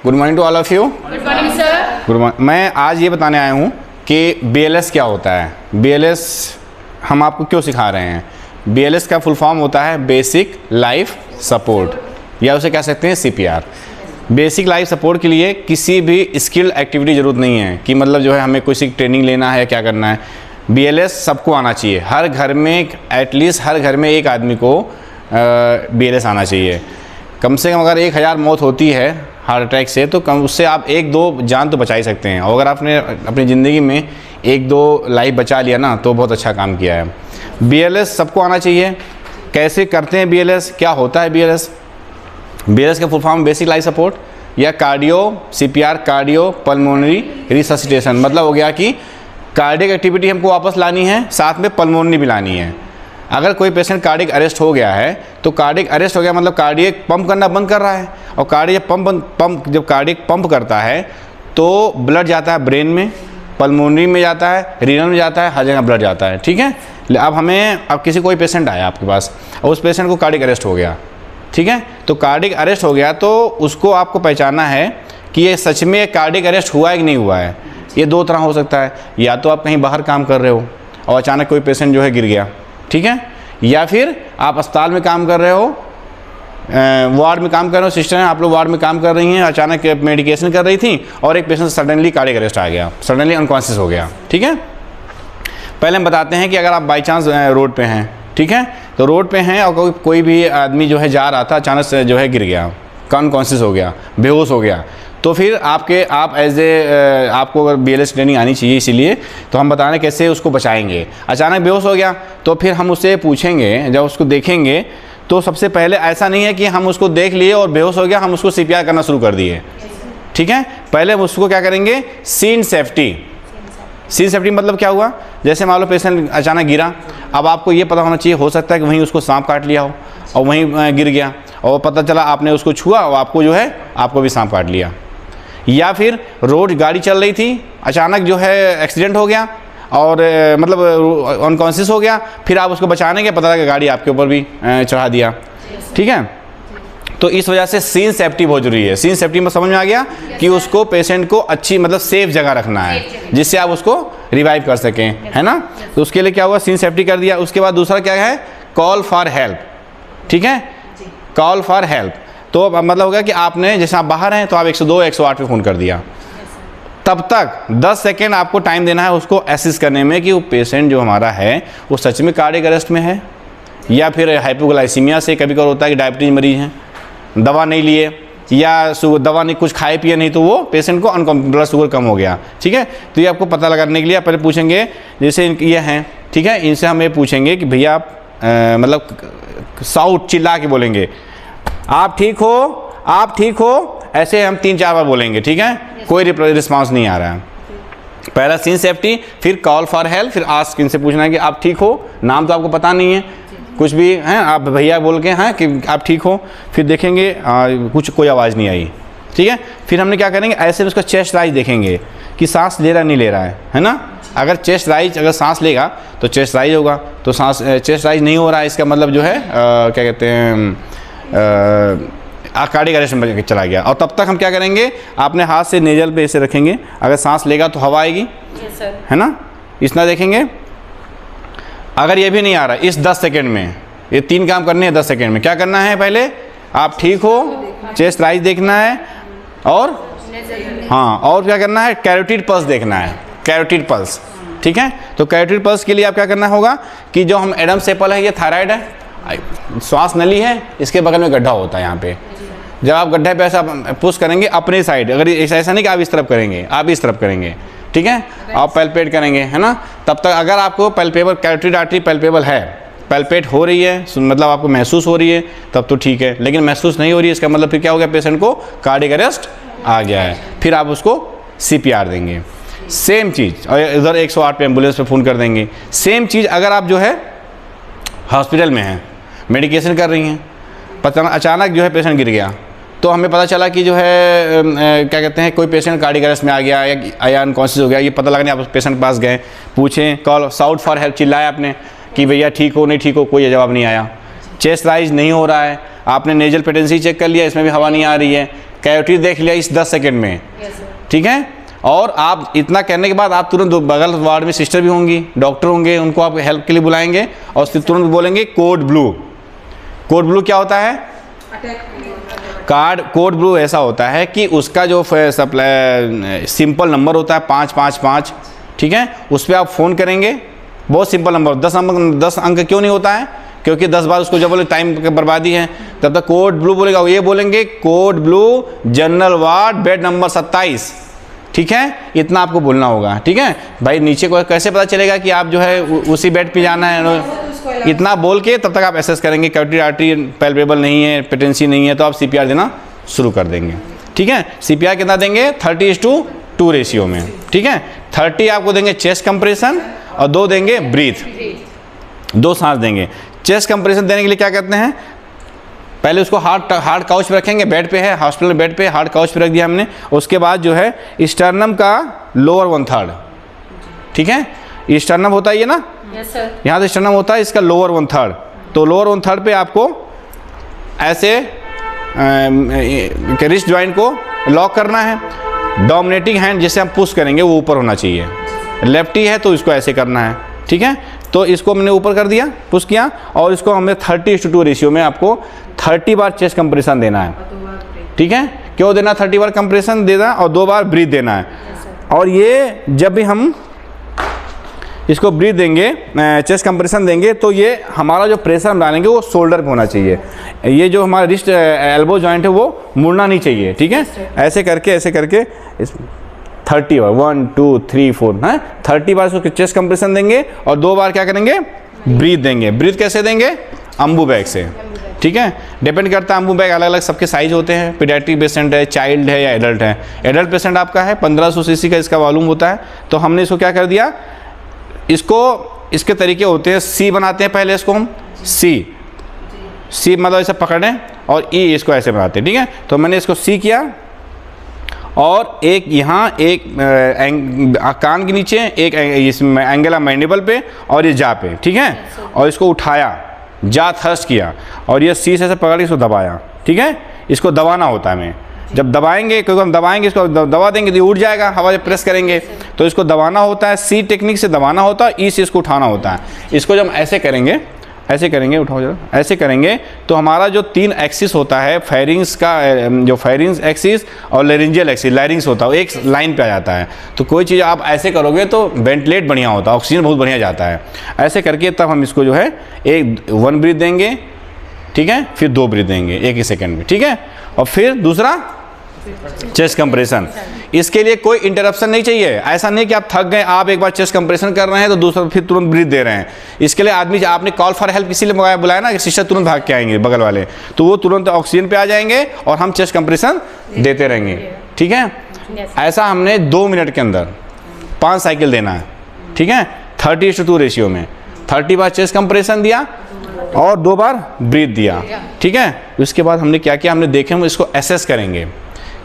Good morning to all of you. Good morning sir. Good morning. मैं आज ये बताने आया हूँ कि BLS क्या होता है। BLS हम आपको क्यों सिखा रहे हैं। BLS का फुल फॉर्म होता है बेसिक लाइफ सपोर्ट, या उसे कह सकते हैं CPR। बेसिक लाइफ सपोर्ट के लिए किसी भी स्किल्ड एक्टिविटी ज़रूरत नहीं है कि मतलब जो है हमें किसी ट्रेनिंग लेना है या क्या करना है। BLS सबको आना चाहिए। हर घर में एटलीस्ट हर घर में एक आदमी को BLS आना चाहिए। कम से कम अगर 1000 मौत होती है हार्ट अटैक से, तो कम उससे आप 1-2 जान तो बचा ही सकते हैं। और अगर आपने अपनी ज़िंदगी में 1-2 लाइफ बचा लिया ना, तो बहुत अच्छा काम किया है। BLS सबको आना चाहिए। कैसे करते हैं BLS, क्या होता है BLS? BLS का full form basic life support या cardio CPR, cardio pulmonary resuscitation. मतलब हो गया कि कार्डियक एक्टिविटी हमको वापस लानी है, साथ में पल्मोनरी भी लानी है। अगर कोई पेशेंट कार्डियक अरेस्ट हो गया है, तो कार्डियक अरेस्ट हो गया मतलब कार्डियक पंप करना बंद कर रहा है। और कार्डियक जब कार्डियक पंप करता है तो ब्लड जाता है ब्रेन में, पल्मोनरी में जाता है, रीनल में जाता है, हर जगह ब्लड जाता है। ठीक है। अब कोई पेशेंट आया आपके पास और उस पेशेंट को कार्डियक अरेस्ट हो गया, ठीक है। तो कार्डियक अरेस्ट हो गया तो उसको आपको पहचानना है कि ये सच में कार्डियक अरेस्ट हुआ है कि नहीं हुआ है। ये 2 तरह हो सकता है, या तो आप कहीं बाहर काम कर रहे हो और अचानक कोई पेशेंट जो है गिर गया, ठीक है, या फिर आप अस्पताल में काम कर रहे हो, वार्ड में काम कर रहे हो, सिस्टर हैं आप लोग वार्ड में काम कर रही हैं, अचानक मेडिकेशन कर रही थी और एक पेशेंट सडनली कार्डियक अरेस्ट आ गया, सडनली अनकॉन्शियस हो गया, ठीक है। पहले हम बताते हैं कि अगर आप बाई चांस रोड पे हैं, ठीक है, तो रोड पे हैं और कोई भी आदमी जो है जा रहा था, अचानक से जो है गिर गया, अनकॉन्शियस हो गया, बेहोश हो गया, तो फिर आप आपको अगर BLS ट्रेनिंग आनी चाहिए, इसीलिए तो हम बता रहे हैं कैसे उसको बचाएंगे। अचानक बेहोश हो गया तो फिर हम उससे पूछेंगे, जब उसको देखेंगे तो सबसे पहले ऐसा नहीं है कि हम उसको देख लिए और बेहोश हो गया हम उसको CPR करना शुरू कर दिए, ठीक है। पहले हम उसको क्या करेंगे, सीन सेफ्टी। सीन सेफ्टी मतलब क्या हुआ, जैसे मान लो पेशेंट अचानक गिरा, अब आपको ये पता होना चाहिए, हो सकता है कि वहीं उसको सांप काट लिया हो और वहीं गिर गया और पता चला आपने उसको छुआ और आपको जो है आपको भी सांप काट लिया। या फिर रोड गाड़ी चल रही थी, अचानक जो है एक्सीडेंट हो गया और मतलब अनकॉन्शियस हो गया, फिर आप उसको बचाने के पता लगा गाड़ी आपके ऊपर भी चढ़ा दिया, ठीक है। तो इस वजह से सीन सेफ्टी बहुत जरूरी है। सीन सेफ्टी में समझ में आ गया कि उसको पेशेंट को अच्छी मतलब सेफ जगह रखना है जिससे आप उसको रिवाइव कर सकें, है ना। तो उसके लिए क्या हुआ, सीन सेफ्टी कर दिया। उसके बाद दूसरा क्या है, कॉल फॉर हेल्प, ठीक है, कॉल फॉर हेल्प। तो मतलब होगा कि आपने जैसे आप बाहर हैं तो आप 102 108 पे फ़ोन कर दिया, तब तक 10 सेकेंड आपको टाइम देना है उसको असिस्ट करने में कि वो पेशेंट जो हमारा है वो सच में कार्डियक अरेस्ट में है या फिर हाइपोग्लाइसीमिया से, कभी कभी होता है कि डायबिटीज मरीज हैं, दवा नहीं लिए या दवा नहीं कुछ खाए पिए नहीं, तो वो पेशेंट को ब्लड शुगर कम हो गया, ठीक है। तो ये आपको पता लगाने के लिए पहले पूछेंगे, जैसे ये हैं, ठीक है, इनसे हम ये पूछेंगे कि भैया आप मतलब साउट चिल्ला के बोलेंगे, आप ठीक हो, आप ठीक हो, ऐसे हम 3-4 बार बोलेंगे, ठीक है। कोई रिस्पांस नहीं आ रहा है। पहला सीन सेफ्टी, फिर कॉल फॉर हेल्प, फिर आस्क, इनसे पूछना है कि आप ठीक हो, नाम तो आपको पता नहीं है, कुछ भी हैं आप भैया बोल के हैं कि आप ठीक हो, फिर देखेंगे कोई आवाज़ नहीं आई, ठीक है। फिर हमने क्या करेंगे, ऐसे उसका चेस्ट राइज देखेंगे कि सांस ले रहा नहीं ले रहा है ना। अगर चेस्ट राइज, अगर सांस लेगा तो चेस्ट राइज होगा, तो सांस चेस्ट राइज नहीं हो रहा है, इसका मतलब जो है क्या कहते हैं कार्डियक अरेस्ट में चला गया। और तब तक हम क्या करेंगे, आपने हाथ से नेजल पे ऐसे रखेंगे, अगर सांस लेगा तो हवा आएगी, है ना, इतना देखेंगे। अगर ये भी नहीं आ रहा, इस 10 सेकेंड में ये 3 काम करने हैं 10 सेकेंड में। क्या करना है, पहले आप ठीक हो, चेस्ट राइज देखना है, और हाँ, और क्या करना है, कैरोटिड पल्स देखना है, कैरोटिड पल्स, ठीक है। तो कैरोटिड पल्स के लिए आप क्या करना होगा कि जो हम एडम्स एप्पल है, ये थायराइड है, श्वास नली है, इसके बगल में गड्ढा होता है यहाँ पे। जब आप गड्ढे पे ऐसा पुश करेंगे अपने साइड, अगर ऐसा नहीं कि आप इस तरफ करेंगे, आप इस तरफ करेंगे, ठीक है, आप पैल्पेट करेंगे, है ना। तब तक अगर आपको पैल्पेबल कैरोटिड आर्टरी पैल्पेबल है, पैल्पेट हो रही है, मतलब आपको महसूस हो रही है, तब तो ठीक है। लेकिन महसूस नहीं हो रही है, इसका मतलब फिर क्या हो गया, पेशेंट को कार्डियक अरेस्ट आ गया है। फिर आप उसको CPR देंगे, सेम चीज़। और इधर 108 पे एम्बुलेंस पे फ़ोन कर देंगे। सेम चीज़ अगर आप जो है हॉस्पिटल में हैं, मेडिकेशन कर रही हैं, पता अचानक जो है पेशेंट गिर गया, तो हमें पता चला कि जो है क्या कहते हैं, कोई पेशेंट कार्डियक अरेस्ट में आ गया या अनकॉन्शियस हो गया, ये पता लगने आप उस पेशेंट के पास गए, पूछें, कॉल साउट फॉर हेल्प चिल्लाया आपने कि भैया ठीक हो नहीं ठीक हो, कोई जवाब नहीं आया। चेस्ट राइज नहीं हो रहा है, आपने नेजल पेटेंसी चेक कर लिया, इसमें भी हवा नहीं आ रही है, कैविटी देख लिया इस 10 सेकंड में, ठीक है। और आप इतना करने के बाद आप तुरंत बगल वार्ड में सिस्टर भी होंगी, डॉक्टर होंगे, उनको आप हेल्प के लिए बुलाएंगे और तुरंत बोलेंगे कोड ब्लू। कोड ब्लू क्या होता है? कोड ब्लू ऐसा होता है कि उसका जो सप्लाई सिंपल नंबर होता है 555, ठीक है, उस पर आप फ़ोन करेंगे। बहुत सिंपल नंबर, 10 अंक क्यों नहीं होता है? क्योंकि 10 बार उसको जब बोले टाइम बर्बादी है, तब तक कोड ब्लू बोलेगा। ये बोलेंगे code blue general ward bed number 27, ठीक है, इतना आपको बोलना होगा, ठीक है भाई। नीचे को कैसे पता चलेगा कि आप जो है उसी बेड पे जाना है? इतना बोल के तब तक आप एसेस करेंगे कैविटी आर्टरी पैल्पेबल नहीं है, पेटेंसी नहीं है, तो आप CPR देना शुरू कर देंगे, ठीक है। CPR कितना देंगे? 30:2 रेशियो में, ठीक है। 30 आपको देंगे चेस्ट कंप्रेशन और 2 देंगे ब्रीथ, 2 सांस देंगे। चेस्ट कंप्रेशन देने के लिए क्या करते हैं? पहले उसको हार्ड काउच पे रखेंगे, बेड पे है, हॉस्पिटल बेड पे हार्ड काउच पे रख दिया हमने। उसके बाद जो है स्टर्नम का लोअर 1/3, ठीक है, स्टर्नम होता है ये ना, यहाँ से स्टर्नम होता है, इसका लोअर 1/3। तो लोअर 1/3 पे आपको ऐसे रिस्ट जॉइंट को लॉक करना है। डोमिनेटिंग हैंड जिसे हम पुश करेंगे वो ऊपर होना चाहिए। लेफ्टी है तो इसको ऐसे करना है, ठीक है। तो इसको हमने ऊपर कर दिया, पुश किया, और इसको हमें 30:2 रेशियो में आपको 30 बार चेस्ट कंप्रेशन देना है, ठीक है। क्यों देना? 30 बार कंप्रेशन देना और 2 बार ब्रीथ देना है। और ये जब भी हम इसको ब्रीथ देंगे, चेस्ट कंप्रेशन देंगे, तो ये हमारा जो प्रेशर हम डालेंगे वो शोल्डर पे होना चाहिए। ये जो हमारा रिस्ट एल्बो जॉइंट है वो मुड़ना नहीं चाहिए, ठीक है। ऐसे करके इस 30 बार 1 2 3 4 है 30 बार इसको चेस्ट कंप्रेशन देंगे और 2 बार क्या करेंगे? ब्रीथ देंगे। ब्रीथ कैसे देंगे? अम्बू बैग से, ठीक है। डिपेंड करता है, अम्बू बैग अलग अलग सबके साइज होते हैं। पीडियाट्रिक पेशेंट है, चाइल्ड है या एडल्ट है। एडल्ट पेशेंट आपका है 1500 cc का इसका वॉल्यूम होता है। तो हमने इसको क्या कर दिया, इसको इसके तरीके होते हैं। सी बनाते हैं पहले, इसको हम सी मतलब ऐसे पकड़ें और ई इसको ऐसे बनाते हैं, ठीक है। तो मैंने इसको सी किया और एक यहाँ एक कान के नीचे, एक इसमें एंगल ऑफ मैंडिबल पे और ये जा पे, ठीक है। और इसको उठाया, जा थ्रस्ट किया और ये सी से ऐसे पकड़ के इसको दबाया, ठीक है। इसको दबाना होता है। हमें जब दबाएंगे, क्योंकि हम दबाएंगे इसको दबा देंगे तो ये उठ जाएगा, हवा जब प्रेस करेंगे तो इसको दबाना होता है। सी टेक्निक से दबाना होता है, ई से इसको उठाना होता है। इसको जब ऐसे करेंगे, उठाओ जरा, ऐसे करेंगे तो हमारा जो 3 एक्सिस होता है, फेरिंग्स का जो फेरिंग्स एक्सिस और लेरिंजियल एक्सिस, लैरिंग्स होता है, वो एक लाइन पे आ जाता है। तो कोई चीज़ आप ऐसे करोगे तो वेंटिलेट बढ़िया होता है, ऑक्सीजन बहुत बढ़िया जाता है। ऐसे करके तब हम इसको जो है 1 ब्रीथ देंगे, ठीक है, फिर 2 ब्रीथ देंगे 1 ही सेकेंड में, ठीक है। और फिर दूसरा चेस्ट कंप्रेशन। इसके लिए कोई इंटरप्शन नहीं चाहिए। ऐसा नहीं कि आप थक गए, आप एक बार चेस्ट कंप्रेशन कर रहे हैं तो दूसरा फिर तुरंत ब्रीथ दे रहे हैं। इसके लिए आदमी, आपने कॉल फॉर हेल्प इसीलिए बुलाया ना कि सिस्टर तुरंत भाग के आएंगे बगल वाले, तो वो तुरंत ऑक्सीजन पे आ जाएंगे और हम चेस्ट कंप्रेशन देते रहेंगे, ठीक है। ऐसा हमने 2 मिनट के अंदर 5 साइकिल देना है, ठीक है। 30:2 रेशियो में 30 बार चेस्ट कंप्रेशन दिया और 2 बार ब्रीथ दिया, ठीक है। उसके बाद हमने क्या किया, हमने देखे, हम इसको एसेस करेंगे।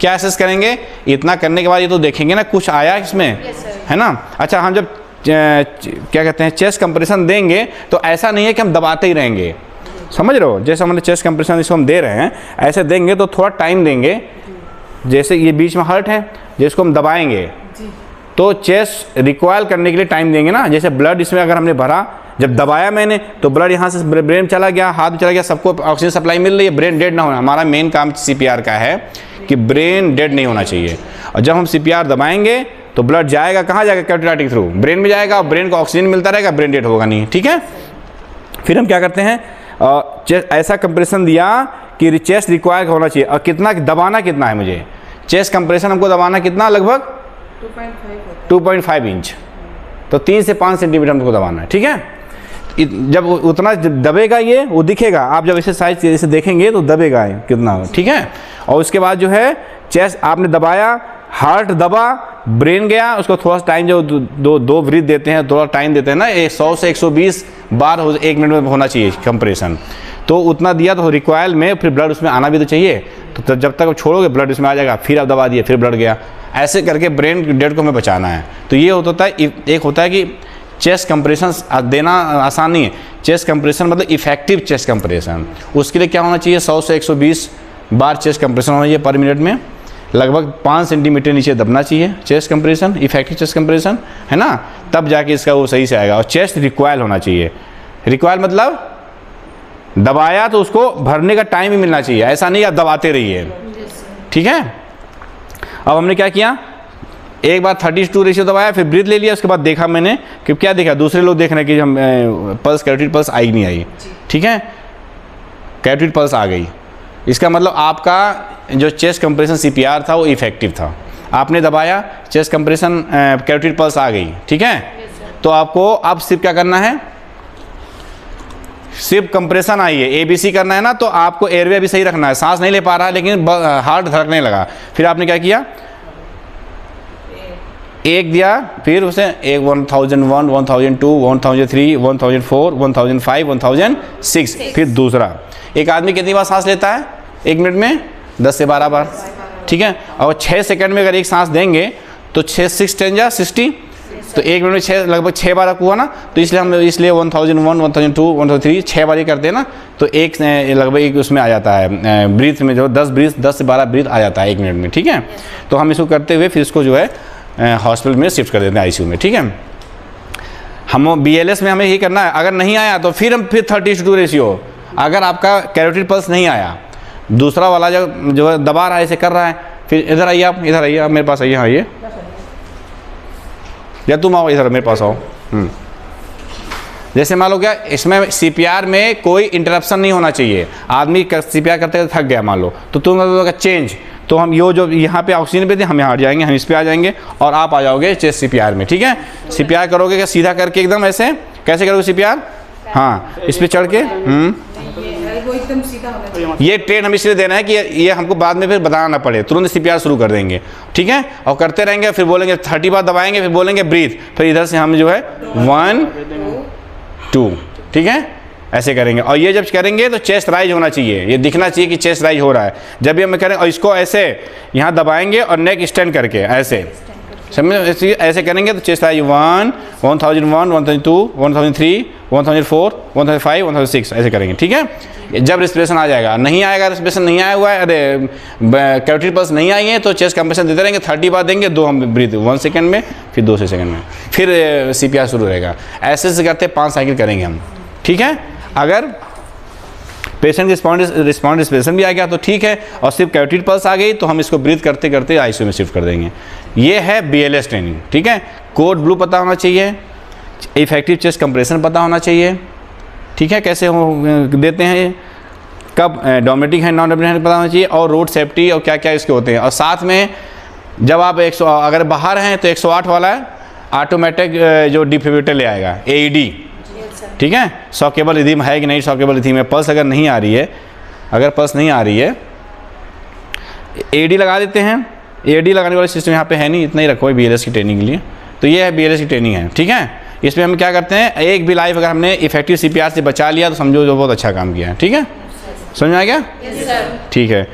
क्या एसेस करेंगे? इतना करने के बाद ये तो देखेंगे ना कुछ आया इसमें, है ना। अच्छा, हम जब क्या कहते हैं चेस्ट कंप्रेशन देंगे तो ऐसा नहीं है कि हम दबाते ही रहेंगे, समझ रहे हो। जैसे हमने चेस्ट कंप्रेशन इसको हम दे रहे हैं, ऐसे देंगे तो थोड़ा टाइम देंगे। जैसे ये बीच में हर्ट है, जिसको हम दबाएंगे तो चेस्ट रिकॉयल करने के लिए टाइम देंगे ना। जैसे ब्लड इसमें अगर हमने भरा, जब दबाया मैंने तो ब्लड यहाँ से ब्रेन चला गया, हाथ में चला गया, सबको ऑक्सीजन सप्लाई मिल रही है, ब्रेन डेड ना होना। हमारा मेन काम CPR का है कि ब्रेन डेड नहीं होना चाहिए। और जब हम CPR दबाएंगे तो ब्लड जाएगा, कहाँ जाएगा? कैरोटिड आर्टरी थ्रू ब्रेन में जाएगा और ब्रेन को ऑक्सीजन मिलता रहेगा, ब्रेन डेड होगा नहीं, ठीक है। फिर हम क्या करते हैं, ऐसा कंप्रेशन दिया कि चेस्ट रिक्वायर होना चाहिए। और कितना दबाना, कितना है मुझे चेस्ट कंप्रेशन हमको दबाना कितना, लगभग 2.5 इंच, तो 3 से 5 सेंटीमीटर हमको दबाना है, ठीक है। जब उतना दबेगा ये वो दिखेगा, आप जब इसे साइज से देखेंगे तो दबेगा ये कितना, ठीक है। और उसके बाद जो है चेस्ट आपने दबाया, हार्ट दबा, ब्रेन गया, उसको थोड़ा सा टाइम, जो 2 ब्रीथ देते हैं, थोड़ा टाइम देते हैं ना, 100 से 120 बार 1 मिनट में होना चाहिए कंप्रेशन। तो उतना दिया तो रिक्वायल में फिर ब्लड उसमें आना भी तो चाहिए। तो जब तक आप छोड़ोगे ब्लड उसमें आ जाएगा, फिर आप दबा दिए, फिर ब्लड गया। ऐसे करके ब्रेन डेड को हमें बचाना है। तो ये होता है, एक होता है कि चेस्ट कंप्रेशन देना आसान नहीं है। चेस्ट कंप्रेशन मतलब इफेक्टिव चेस्ट कंप्रेशन, उसके लिए क्या होना चाहिए, 100 से 120 बार चेस्ट कंप्रेशन होना चाहिए पर मिनट में, लगभग 5 सेंटीमीटर नीचे दबना चाहिए chest compression, effective chest compression, है ना, तब जाके इसका वो सही से आएगा। और चेस्ट रिक्वायल होना चाहिए। रिक्वायल मतलब दबाया तो उसको भरने का टाइम भी मिलना चाहिए, ऐसा नहीं आप दबाते रहिए, ठीक है। अब हमने क्या किया, एक बार 30:2 रेशियो दबाया, फिर ब्रीथ ले लिया, उसके बाद देखा मैंने कि क्या देखा, दूसरे लोग देख रहे हैं कि हम पल्स कैरोटिड पल्स आई नहीं आई, ठीक है, कैरोटिड पल्स आ गई, इसका मतलब आपका जो चेस्ट कंप्रेशन CPR था वो इफेक्टिव था। आपने दबाया, चेस्ट कंप्रेशन कैरोटिड पल्स आ गई, ठीक है। तो आपको अब सिर्फ क्या करना है, सिर्फ कंप्रेशन आई है, ABC करना है ना, तो आपको एयरवे भी सही रखना है, सांस नहीं ले पा रहा है लेकिन हार्ट धड़कने लगा, फिर आपने क्या किया, एक दिया, फिर उसे 1001, 1002, 1003, 1004, 1005, 1006, फिर दूसरा। एक आदमी कितनी बार सांस लेता है एक मिनट में? 10 से 12 बार, ठीक है। और 6 सेकंड में अगर एक सांस देंगे तो 6 6 10 जा 60, तो एक मिनट में लगभग 6 बार हुआ ना, तो इसलिए हम 1001, 1002, 1003 6 बार ही करते हैं ना, तो एक लगभग एक उसमें आ जाता है ब्रीथ में, जो 10 से 12 ब्रीथ आ जाता है एक मिनट में, ठीक है। तो हम इसको करते हुए फिर इसको जो है हॉस्पिटल में शिफ्ट कर देते हैं, ICU में, ठीक है। हम BLS में हमें यही करना है। अगर नहीं आया तो फिर हम 30:2 रेशियो, अगर आपका कैरोटिड पल्स नहीं आया, दूसरा वाला जो है दबा रहा है, ऐसे कर रहा है, फिर इधर आइए, आप इधर आइए, आप मेरे पास आइए, हाँ आइए, या तुम आओ इधर मेरे पास आओ। जैसे मान लो क्या, इसमें CPR में कोई इंटरप्शन नहीं होना चाहिए, आदमी CPR करते थक गया मान लो, तो तुम चेंज, तो हम जो यहाँ पे ऑक्सीजन पे थे हम यहाँ हट जाएंगे, हम इस पे आ जाएंगे और आप आ जाओगे चेस्ट CPR में, ठीक है। CPR करोगे क्या, सीधा करके एकदम ऐसे, कैसे करोगे CPR, हाँ इस पे चढ़ के, वो एकदम सीधा होना चाहिए। ये ट्रेन हम इसलिए देना है कि ये हमको बाद में फिर बताना ना पड़े, तुरंत CPR शुरू कर देंगे, ठीक है। और करते रहेंगे, फिर बोलेंगे 30 बार दबाएंगे, फिर बोलेंगे ब्रीथ, फिर इधर से हम जो है 1 2, ठीक है, ऐसे करेंगे। और ये जब करेंगे तो चेस्ट राइज होना चाहिए, ये दिखना चाहिए कि चेस्ट राइज हो रहा है। जब भी हम करें और इसको ऐसे यहाँ दबाएंगे और नेक स्टैंड करके ऐसे, समझ, ऐसे करेंगे तो चेस्ट राइज 1 1001, 1002, 1003, 1004, 1005, 1006 ऐसे करेंगे, ठीक है। जब रिस्पिरेशन आ जाएगा, नहीं आएगा, रिस्पिरेशन नहीं आया हुआ है, अरे कैरोटिड पल्स नहीं आई है, तो चेस्ट कंप्रेशन देते रहेंगे, 30 बार देंगे, 2 हम ब्रीथ 1 सेकंड में, फिर 2 सेकंड में, फिर CPR शुरू रहेगा। ऐसे करते 5 साइकिल करेंगे हम, ठीक है। अगर पेशेंट की रिस्पॉन्ड रिस्पिरेशन भी आ गया तो ठीक है, और सिर्फ कैरोटिड पल्स आ गई तो हम इसको ब्रीथ करते करते ICU में शिफ्ट कर देंगे। ये है BLS ट्रेनिंग, ठीक है। कोड ब्लू पता होना चाहिए, इफेक्टिव चेस्ट कंप्रेशन पता होना चाहिए, ठीक है, कैसे देते हैं ये, कब डोमेटिक है नॉन डोमेटिक है पता होना चाहिए, और रोड सेफ्टी और क्या क्या इसके होते हैं। और साथ में जब आप अगर बाहर हैं तो 108 वाला ऑटोमेटिक जो डिफिब्रिलेटर ले आएगा, AED, ठीक है। शॉकेबल रिदम है कि नहीं, शॉकेबल रिदम है, पल्स अगर नहीं आ रही है, अगर पल्स नहीं आ रही है AED लगा देते हैं। AED लगाने वाला सिस्टम यहाँ पे है नहीं, इतना ही रखो है BLS की ट्रेनिंग के लिए। तो ये है BLS की ट्रेनिंग है, ठीक है। इसमें हम क्या करते हैं, एक भी लाइफ अगर हमने इफेक्टिव CPR से बचा लिया तो समझो जो बहुत अच्छा काम किया है, ठीक है। समझ में आ गया? ठीक है।